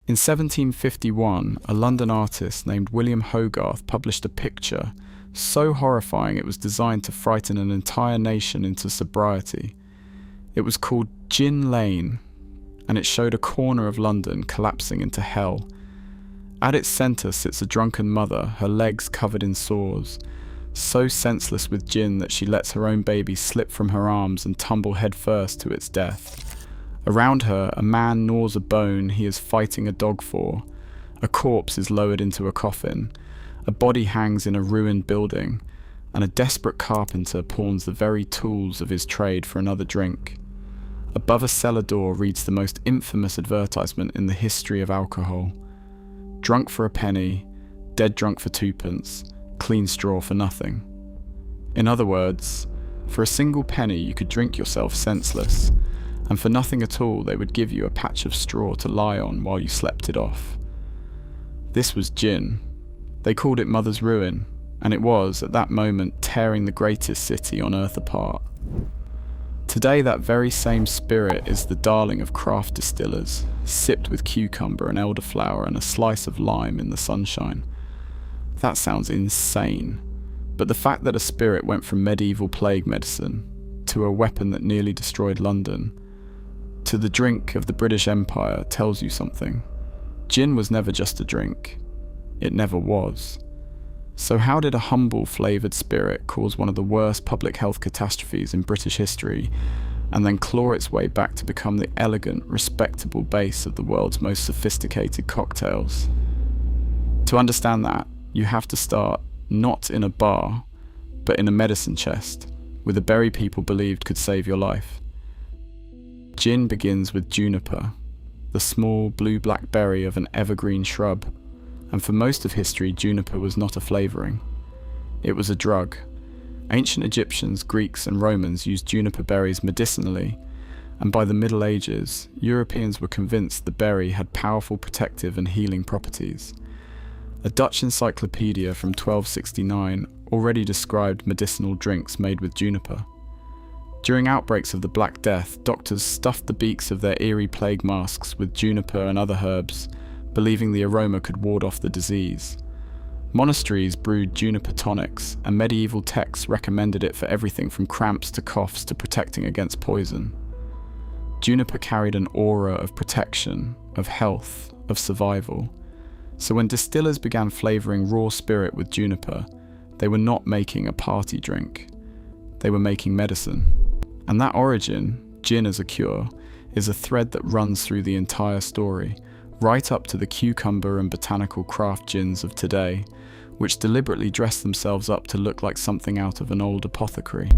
In 1751, a London artist named William Hogarth published a picture so horrifying it was designed to frighten an entire nation into sobriety. It was called Gin Lane, and it showed a corner of London collapsing into hell. At its centre sits a drunken mother, her legs covered in sores, so senseless with gin that she lets her own baby slip from her arms and tumble headfirst to its death. Around her, a man gnaws a bone he is fighting a dog for. A corpse is lowered into a coffin. A body hangs in a ruined building, and a desperate carpenter pawns the very tools of his trade for another drink. Above a cellar door reads the most infamous advertisement in the history of alcohol. Drunk for a penny, dead drunk for twopence, clean straw for nothing. In other words, for a single penny you could drink yourself senseless, and for nothing at all they would give you a patch of straw to lie on while you slept it off. This was gin. They called it Mother's Ruin, and it was, at that moment, tearing the greatest city on earth apart. Today that very same spirit is the darling of craft distillers, sipped with cucumber and elderflower and a slice of lime in the sunshine. That sounds insane, but the fact that a spirit went from medieval plague medicine to a weapon that nearly destroyed London to the drink of the British Empire tells you something. Gin was never just a drink. It never was. So how did a humble flavoured spirit cause one of the worst public health catastrophes in British history and then claw its way back to become the elegant, respectable base of the world's most sophisticated cocktails? To understand that, you have to start not in a bar, but in a medicine chest, with a berry people believed could save your life. Gin begins with juniper, the small blue-black berry of an evergreen shrub, and for most of history juniper was not a flavouring. It was a drug. Ancient Egyptians, Greeks and Romans used juniper berries medicinally, and by the Middle Ages, Europeans were convinced the berry had powerful protective and healing properties. A Dutch encyclopedia from 1269 already described medicinal drinks made with juniper. During outbreaks of the Black Death, doctors stuffed the beaks of their eerie plague masks with juniper and other herbs, believing the aroma could ward off the disease. Monasteries brewed juniper tonics, and medieval texts recommended it for everything from cramps to coughs to protecting against poison. Juniper carried an aura of protection, of health, of survival. So when distillers began flavouring raw spirit with juniper, they were not making a party drink. They were making medicine. And that origin, gin as a cure, is a thread that runs through the entire story, right up to the cucumber and botanical craft gins of today, which deliberately dress themselves up to look like something out of an old apothecary.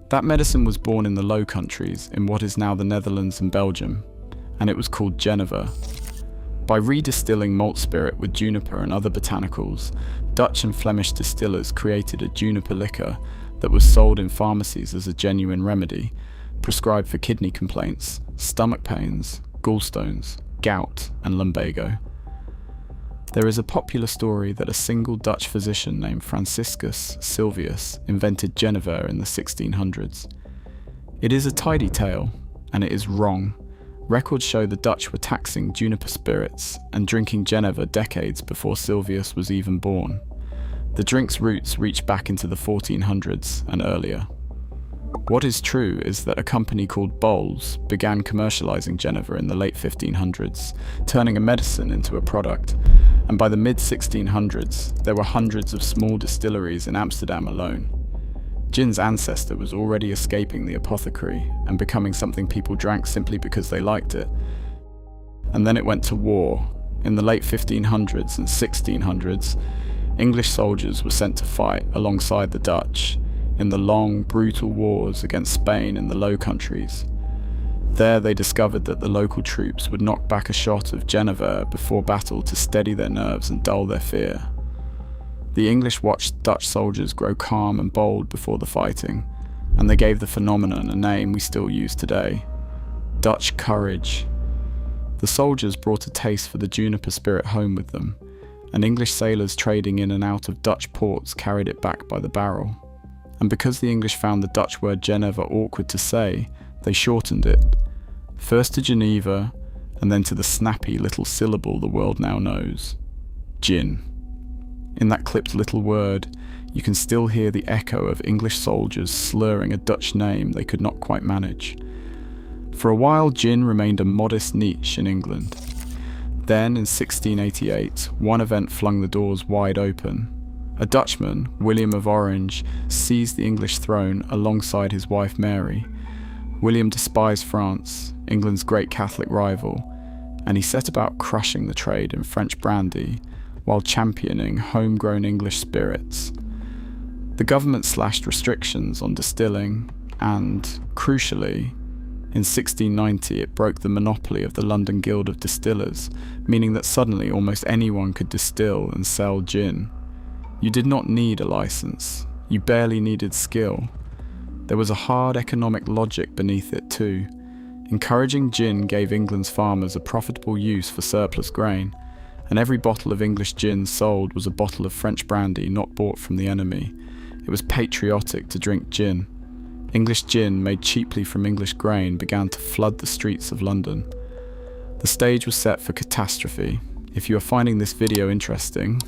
That medicine was born in the Low Countries, in what is now the Netherlands and Belgium, and it was called Genever. By redistilling malt spirit with juniper and other botanicals, Dutch and Flemish distillers created a juniper liquor that was sold in pharmacies as a genuine remedy, prescribed for kidney complaints, stomach pains, gallstones, gout, and lumbago. There is a popular story that a single Dutch physician named Franciscus Sylvius invented Genever in the 1600s. It is a tidy tale, and it is wrong. Records show the Dutch were taxing juniper spirits and drinking Genever decades before Sylvius was even born. The drink's roots reach back into the 1400s and earlier. What is true is that a company called Bols began commercializing Genever in the late 1500s, turning a medicine into a product, and by the mid-1600s there were hundreds of small distilleries in Amsterdam alone. Gin's ancestor was already escaping the apothecary and becoming something people drank simply because they liked it. And then it went to war. In the late 1500s and 1600s, English soldiers were sent to fight alongside the Dutch in the long, brutal wars against Spain in the Low Countries. There they discovered that the local troops would knock back a shot of Genever before battle to steady their nerves and dull their fear. The English watched Dutch soldiers grow calm and bold before the fighting, and they gave the phenomenon a name we still use today: Dutch courage. The soldiers brought a taste for the juniper spirit home with them, and English sailors trading in and out of Dutch ports carried it back by the barrel. And because the English found the Dutch word Genever awkward to say, they shortened it, first to Genever, and then to the snappy little syllable the world now knows: gin. In that clipped little word, you can still hear the echo of English soldiers slurring a Dutch name they could not quite manage. For a while, gin remained a modest niche in England. Then, in 1688, one event flung the doors wide open. A Dutchman, William of Orange, seized the English throne alongside his wife Mary. William despised France, England's great Catholic rival, and he set about crushing the trade in French brandy while championing homegrown English spirits. The government slashed restrictions on distilling and, crucially, in 1690 it broke the monopoly of the London Guild of Distillers, meaning that suddenly almost anyone could distill and sell gin. You did not need a license, you barely needed skill. There was a hard economic logic beneath it too. Encouraging gin gave England's farmers a profitable use for surplus grain, and every bottle of English gin sold was a bottle of French brandy not bought from the enemy. It was patriotic to drink gin. English gin, made cheaply from English grain, began to flood the streets of London. The stage was set for catastrophe. If you are finding this video interesting,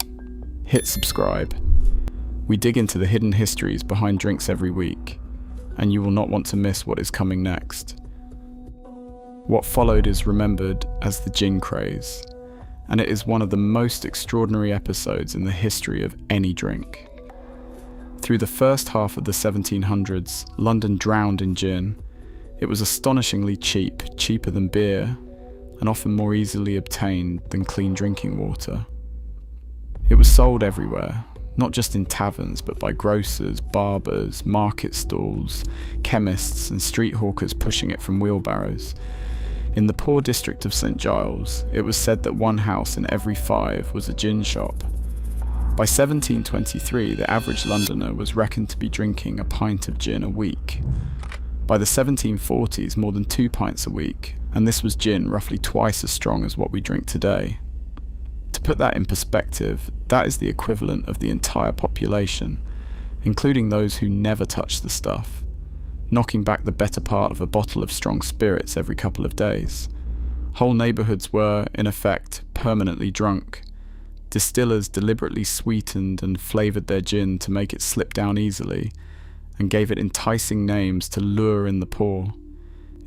hit subscribe. We dig into the hidden histories behind drinks every week, and you will not want to miss what is coming next. What followed is remembered as the Gin Craze, and it is one of the most extraordinary episodes in the history of any drink. Through the first half of the 1700s, London drowned in gin. It was astonishingly cheap, cheaper than beer, and often more easily obtained than clean drinking water. It was sold everywhere, not just in taverns, but by grocers, barbers, market stalls, chemists, and street hawkers pushing it from wheelbarrows. In the poor district of St. Giles, it was said that one house in every 5 was a gin shop. By 1723, the average Londoner was reckoned to be drinking a pint of gin a week. By the 1740s, more than 2 pints a week, and this was gin roughly twice as strong as what we drink today. To put that in perspective, that is the equivalent of the entire population, including those who never touch the stuff, knocking back the better part of a bottle of strong spirits every couple of days. Whole neighbourhoods were, in effect, permanently drunk. Distillers deliberately sweetened and flavoured their gin to make it slip down easily, and gave it enticing names to lure in the poor.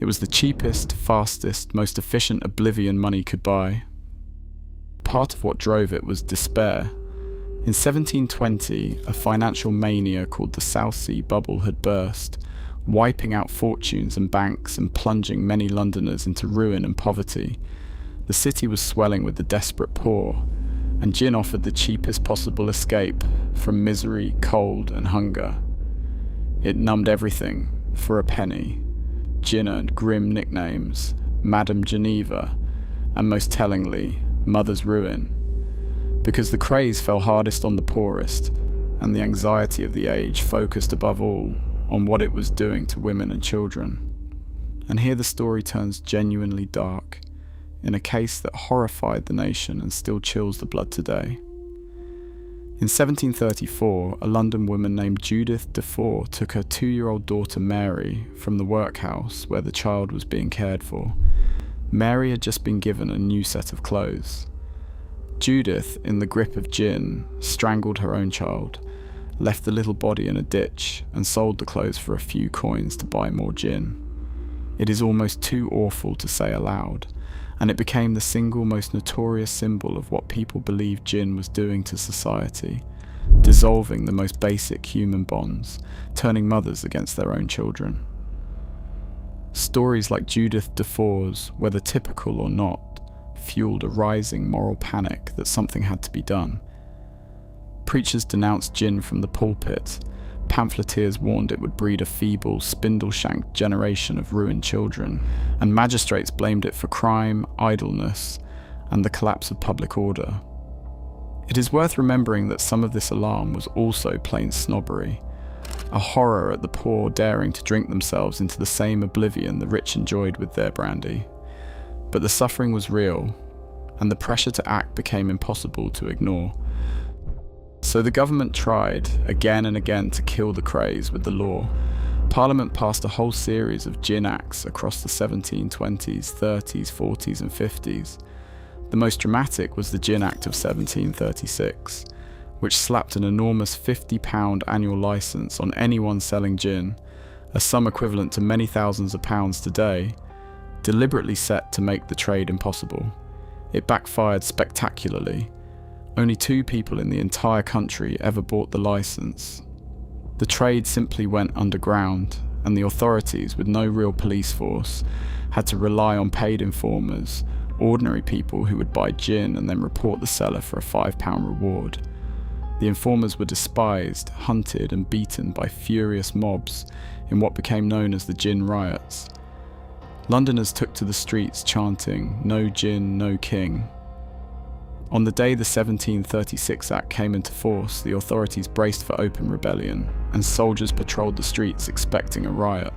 It was the cheapest, fastest, most efficient oblivion money could buy. Part of what drove it was despair. In 1720, a financial mania called the South Sea Bubble had burst, wiping out fortunes and banks and plunging many Londoners into ruin and poverty. The city was swelling with the desperate poor, and gin offered the cheapest possible escape from misery, cold, and hunger. It numbed everything for a penny. Gin earned grim nicknames: Madame Genever, and most tellingly, Mother's Ruin, because the craze fell hardest on the poorest, and the anxiety of the age focused above all on what it was doing to women and children. And here the story turns genuinely dark, in a case that horrified the nation and still chills the blood today. In 1734, a London woman named Judith Defoe took her 2-year-old daughter Mary from the workhouse where the child was being cared for. Mary had just been given a new set of clothes. Judith, in the grip of gin, strangled her own child, left the little body in a ditch, and sold the clothes for a few coins to buy more gin. It is almost too awful to say aloud, and it became the single most notorious symbol of what people believed gin was doing to society, dissolving the most basic human bonds, turning mothers against their own children. Stories like Judith Defoe's, whether typical or not, fueled a rising moral panic that something had to be done. Preachers denounced gin from the pulpit, pamphleteers warned it would breed a feeble, spindle-shanked generation of ruined children, and magistrates blamed it for crime, idleness, and the collapse of public order. It is worth remembering that some of this alarm was also plain snobbery, a horror at the poor daring to drink themselves into the same oblivion the rich enjoyed with their brandy. But the suffering was real, and the pressure to act became impossible to ignore. So the government tried again and again to kill the craze with the law, Parliament passed a whole series of gin acts across the 1720s, 30s, 40s and 50s. The most dramatic was the Gin Act of 1736, which slapped an enormous £50 annual licence on anyone selling gin, a sum equivalent to many thousands of pounds today, deliberately set to make the trade impossible. It backfired spectacularly. Only 2 people in the entire country ever bought the licence. The trade simply went underground, and the authorities, with no real police force, had to rely on paid informers, ordinary people who would buy gin and then report the seller for a £5 reward. The informers were despised, hunted and beaten by furious mobs in what became known as the Gin Riots. Londoners took to the streets chanting, "No gin, no king." On the day the 1736 Act came into force, the authorities braced for open rebellion, and soldiers patrolled the streets expecting a riot.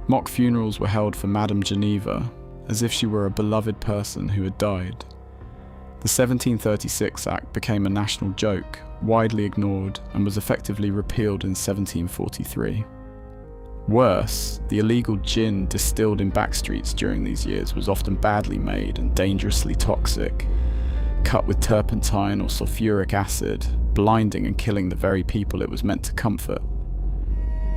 Mock funerals were held for Madame Genever, as if she were a beloved person who had died. The 1736 Act became a national joke, widely ignored, and was effectively repealed in 1743. Worse, the illegal gin distilled in backstreets during these years was often badly made and dangerously toxic, cut with turpentine or sulfuric acid, blinding and killing the very people it was meant to comfort.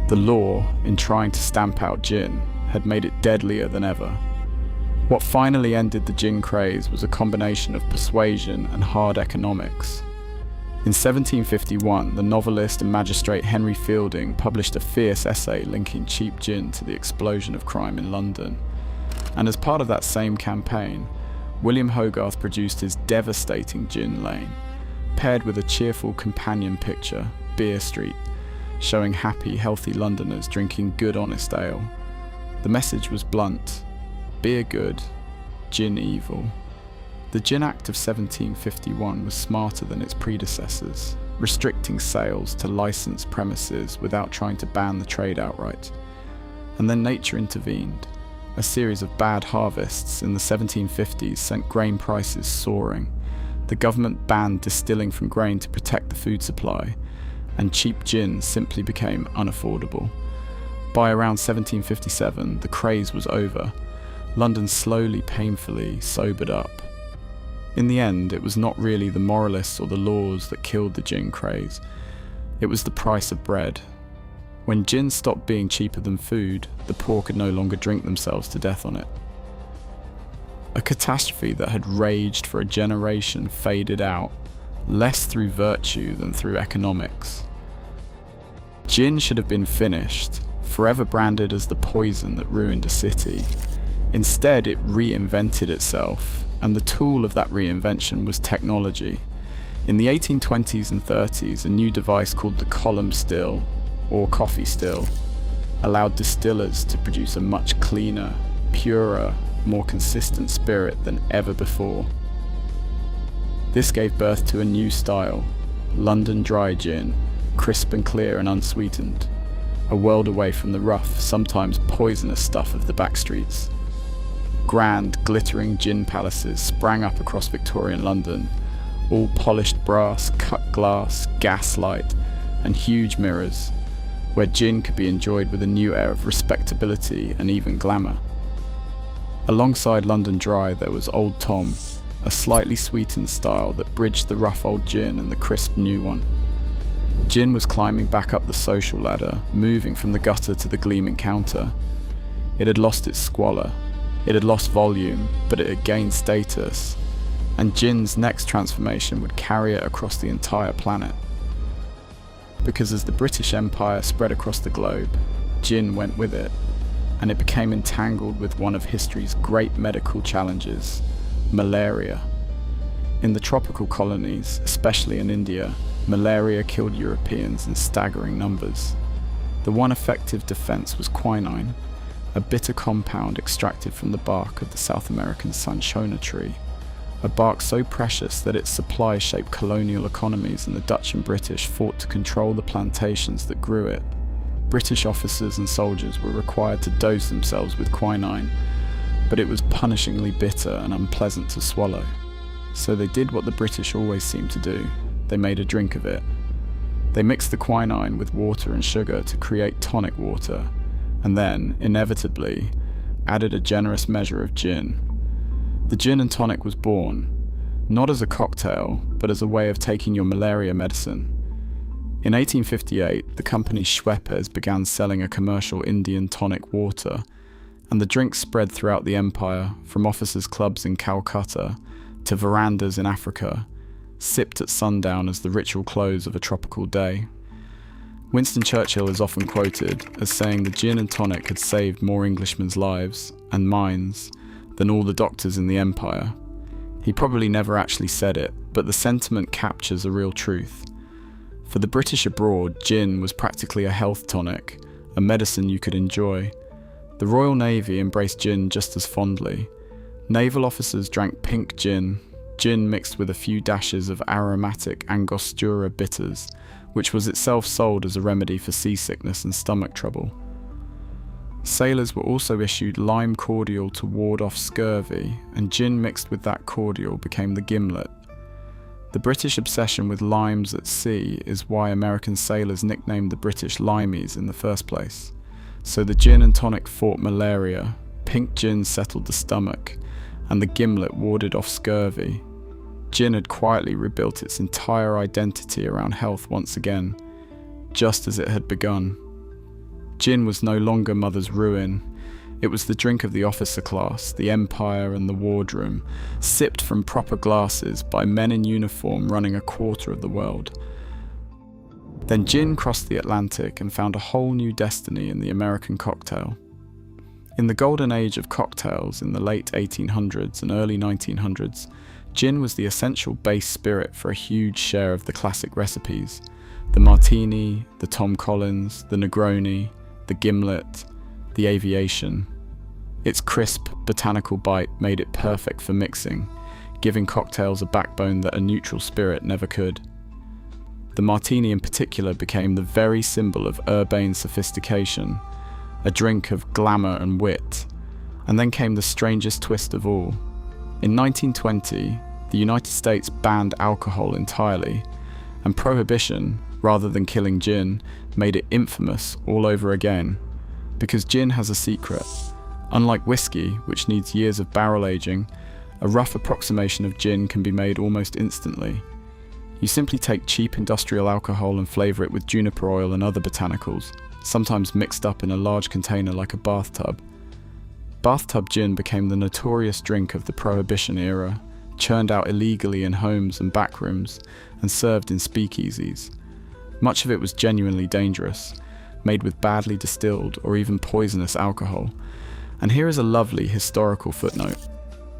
The law, in trying to stamp out gin, had made it deadlier than ever. What finally ended the gin craze was a combination of persuasion and hard economics. In 1751, the novelist and magistrate Henry Fielding published a fierce essay linking cheap gin to the explosion of crime in London. And as part of that same campaign, William Hogarth produced his devastating Gin Lane, paired with a cheerful companion picture, Beer Street, showing happy, healthy Londoners drinking good, honest ale. The message was blunt: beer good, gin evil. The Gin Act of 1751 was smarter than its predecessors, restricting sales to licensed premises without trying to ban the trade outright. And then nature intervened. A series of bad harvests in the 1750s sent grain prices soaring. The government banned distilling from grain to protect the food supply, and cheap gin simply became unaffordable. By around 1757, the craze was over. London slowly, painfully sobered up. In the end, it was not really the moralists or the laws that killed the gin craze. It was the price of bread. When gin stopped being cheaper than food, the poor could no longer drink themselves to death on it. A catastrophe that had raged for a generation faded out, less through virtue than through economics. Gin should have been finished, forever branded as the poison that ruined a city. Instead, it reinvented itself, and the tool of that reinvention was technology. In the 1820s and 30s, a new device called the column still, or coffee still, allowed distillers to produce a much cleaner, purer, more consistent spirit than ever before. This gave birth to a new style, London dry gin, crisp and clear and unsweetened, a world away from the rough, sometimes poisonous stuff of the backstreets. Grand, glittering gin palaces sprang up across Victorian London, all polished brass, cut glass, gaslight, and huge mirrors, where gin could be enjoyed with a new air of respectability and even glamour. Alongside London Dry there was Old Tom, a slightly sweetened style that bridged the rough old gin and the crisp new one. Gin was climbing back up the social ladder, moving from the gutter to the gleaming counter. It had lost its squalor, it had lost volume, but it had gained status, and gin's next transformation would carry it across the entire planet. Because as the British Empire spread across the globe, gin went with it, and it became entangled with one of history's great medical challenges, malaria. In the tropical colonies, especially in India, malaria killed Europeans in staggering numbers. The one effective defense was quinine, a bitter compound extracted from the bark of the South American cinchona tree, a bark so precious that its supply shaped colonial economies, and the Dutch and British fought to control the plantations that grew it. British officers and soldiers were required to dose themselves with quinine, but it was punishingly bitter and unpleasant to swallow. So they did what the British always seemed to do: they made a drink of it. They mixed the quinine with water and sugar to create tonic water, and then, inevitably, added a generous measure of gin. The gin and tonic was born, not as a cocktail, but as a way of taking your malaria medicine. In 1858, the company Schweppes began selling a commercial Indian tonic water, and the drink spread throughout the empire, from officers' clubs in Calcutta to verandas in Africa, sipped at sundown as the ritual close of a tropical day. Winston Churchill is often quoted as saying the gin and tonic had saved more Englishmen's lives, and minds, than all the doctors in the empire. He probably never actually said it, but the sentiment captures a real truth. For the British abroad, gin was practically a health tonic, a medicine you could enjoy. The Royal Navy embraced gin just as fondly. Naval officers drank pink gin mixed with a few dashes of aromatic Angostura bitters, which was itself sold as a remedy for seasickness and stomach trouble. Sailors were also issued lime cordial to ward off scurvy, and gin mixed with that cordial became the gimlet. The British obsession with limes at sea is why American sailors nicknamed the British limeys in the first place. So the gin and tonic fought malaria, pink gin settled the stomach, and the gimlet warded off scurvy. Gin had quietly rebuilt its entire identity around health once again, just as it had begun. Gin was no longer mother's ruin. It was the drink of the officer class, the empire and the wardroom, sipped from proper glasses by men in uniform running a quarter of the world. Then gin crossed the Atlantic and found a whole new destiny in the American cocktail. In the golden age of cocktails in the late 1800s and early 1900s, gin was the essential base spirit for a huge share of the classic recipes. The martini, the Tom Collins, the Negroni, the gimlet, the aviation. Its crisp, botanical bite made it perfect for mixing, giving cocktails a backbone that a neutral spirit never could. The martini in particular became the very symbol of urbane sophistication, a drink of glamour and wit. And then came the strangest twist of all. In 1920, the United States banned alcohol entirely, and Prohibition, rather than killing gin, made it infamous all over again. Because gin has a secret. Unlike whiskey, which needs years of barrel aging, a rough approximation of gin can be made almost instantly. You simply take cheap industrial alcohol and flavour it with juniper oil and other botanicals, sometimes mixed up in a large container like a bathtub. Bathtub gin became the notorious drink of the Prohibition era, churned out illegally in homes and backrooms, and served in speakeasies. Much of it was genuinely dangerous, made with badly distilled or even poisonous alcohol. And here is a lovely historical footnote.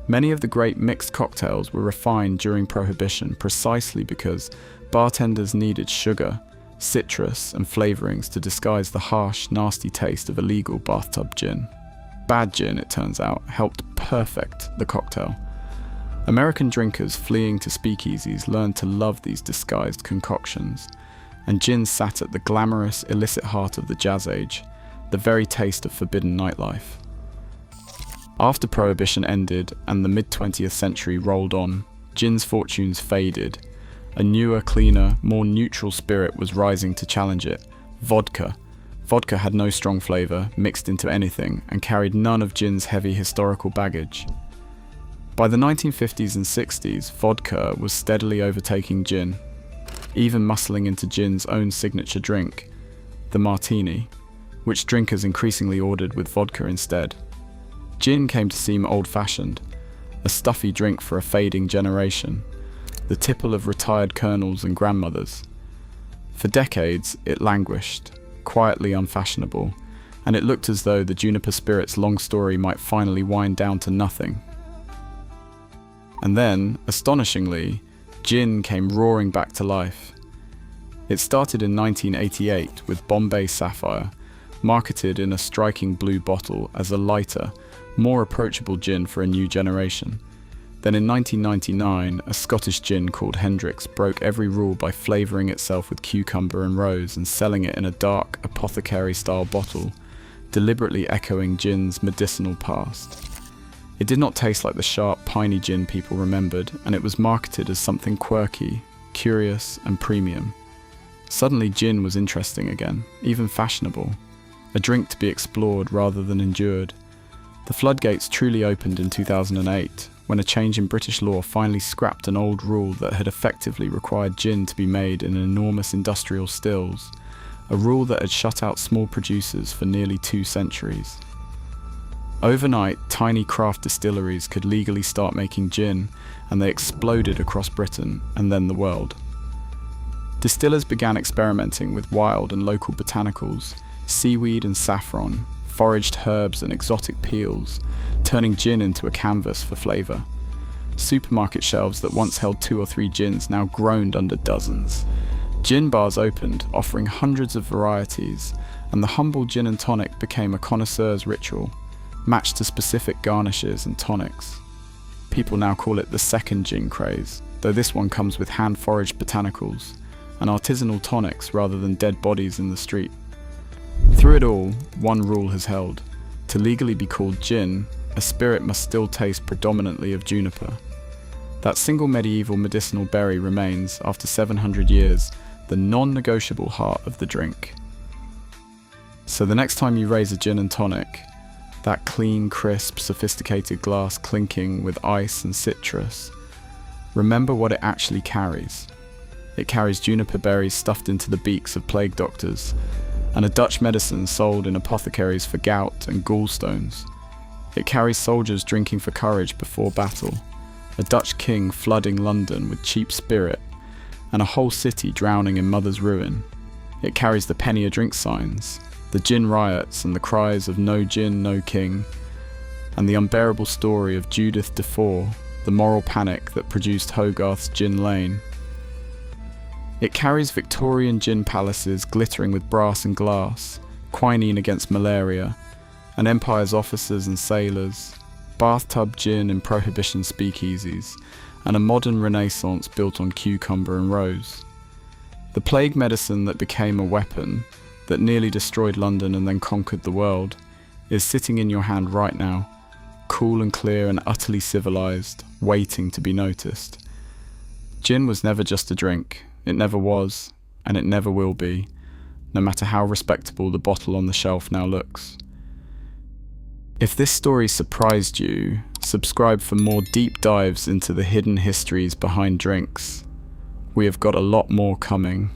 Many of the great mixed cocktails were refined during Prohibition precisely because bartenders needed sugar, citrus, and flavourings to disguise the harsh, nasty taste of illegal bathtub gin. Bad gin, it turns out, helped perfect the cocktail. American drinkers fleeing to speakeasies learned to love these disguised concoctions, and gin sat at the glamorous, illicit heart of the Jazz Age, the very taste of forbidden nightlife. After Prohibition ended and the mid-20th century rolled on, gin's fortunes faded. A newer, cleaner, more neutral spirit was rising to challenge it: vodka. Vodka had no strong flavour, mixed into anything, and carried none of gin's heavy historical baggage. By the 1950s and 60s, vodka was steadily overtaking gin, even muscling into gin's own signature drink, the martini, which drinkers increasingly ordered with vodka instead. Gin came to seem old-fashioned, a stuffy drink for a fading generation, the tipple of retired colonels and grandmothers. For decades, it languished, quietly unfashionable, and it looked as though the juniper spirit's long story might finally wind down to nothing. And then, astonishingly, gin came roaring back to life. It started in 1988 with Bombay Sapphire, marketed in a striking blue bottle as a lighter, more approachable gin for a new generation. Then in 1999, a Scottish gin called Hendrick's broke every rule by flavouring itself with cucumber and rose and selling it in a dark, apothecary-style bottle, deliberately echoing gin's medicinal past. It did not taste like the sharp, piney gin people remembered, and it was marketed as something quirky, curious, and premium. Suddenly gin was interesting again, even fashionable. A drink to be explored rather than endured. The floodgates truly opened in 2008, when a change in British law finally scrapped an old rule that had effectively required gin to be made in enormous industrial stills, a rule that had shut out small producers for nearly 2 centuries. Overnight, tiny craft distilleries could legally start making gin, and they exploded across Britain and then the world. Distillers began experimenting with wild and local botanicals, seaweed and saffron, foraged herbs and exotic peels, turning gin into a canvas for flavour. Supermarket shelves that once held 2 or 3 gins now groaned under dozens. Gin bars opened, offering hundreds of varieties, and the humble gin and tonic became a connoisseur's ritual, matched to specific garnishes and tonics. People now call it the second gin craze, though this one comes with hand-foraged botanicals and artisanal tonics rather than dead bodies in the street. Through it all, one rule has held. To legally be called gin, a spirit must still taste predominantly of juniper. That single medieval medicinal berry remains, after 700 years, the non-negotiable heart of the drink. So the next time you raise a gin and tonic, that clean, crisp, sophisticated glass clinking with ice and citrus, remember what it actually carries. It carries juniper berries stuffed into the beaks of plague doctors, and a Dutch medicine sold in apothecaries for gout and gallstones. It carries soldiers drinking for courage before battle, a Dutch king flooding London with cheap spirit, and a whole city drowning in mother's ruin. It carries the penny a drink signs, the gin riots and the cries of no gin, no king, and the unbearable story of Judith Defoe, the moral panic that produced Hogarth's Gin Lane. It carries Victorian gin palaces glittering with brass and glass, quinine against malaria, an empire's officers and sailors, bathtub gin in Prohibition speakeasies, and a modern renaissance built on cucumber and rose. The plague medicine that became a weapon, that nearly destroyed London and then conquered the world, is sitting in your hand right now, cool and clear and utterly civilized, waiting to be noticed. Gin was never just a drink. It never was, and it never will be, no matter how respectable the bottle on the shelf now looks. If this story surprised you, subscribe for more deep dives into the hidden histories behind drinks. We have got a lot more coming.